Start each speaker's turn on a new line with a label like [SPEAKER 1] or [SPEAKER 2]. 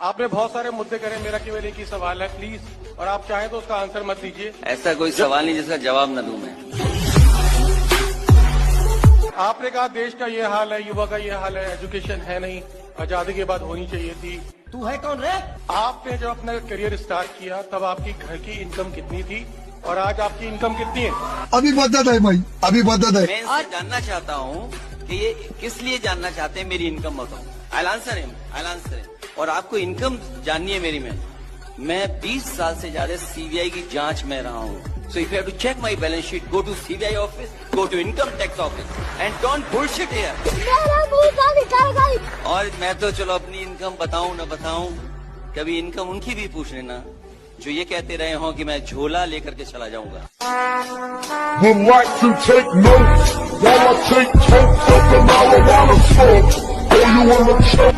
[SPEAKER 1] आपने बहुत सारे मुद्दे करे, मेरा केवल एक ही सवाल है प्लीज, और आप चाहें तो उसका आंसर मत दीजिए।
[SPEAKER 2] ऐसा कोई सवाल नहीं जिसका जवाब न दूं मैं।
[SPEAKER 1] आपने कहा देश का ये हाल है, युवा का ये हाल है, एजुकेशन है नहीं, आजादी के बाद होनी चाहिए थी।
[SPEAKER 3] तू है कौन रे?
[SPEAKER 1] आपने जब अपना करियर स्टार्ट किया तब आपकी घर की इनकम कितनी थी और आज आपकी इनकम कितनी है?
[SPEAKER 4] अभी बदत है भाई, अभी बदत है।
[SPEAKER 2] मैं इनसे जानना चाहता हूँ कि ये किस लिए जानना चाहते हैं, मेरी इनकम बताओ। I'll answer him. और आपको इनकम जाननी है मेरी में। मैं 20 साल से ज्यादा सीबीआई की जांच में रहा हूँ। So if you have to check my balance sheet, go to CBI office, go to income tax office and don't bullshit here. और मैं तो चलो अपनी इनकम बताऊं न बताऊं, कभी इनकम उनकी भी पूछ लेना जो ये कहते रहे हो कि मैं झोला लेकर के चला जाऊंगा।
[SPEAKER 5] Would like to take notes while I take totes of the marijuana smoke. Oh, you wanna choke?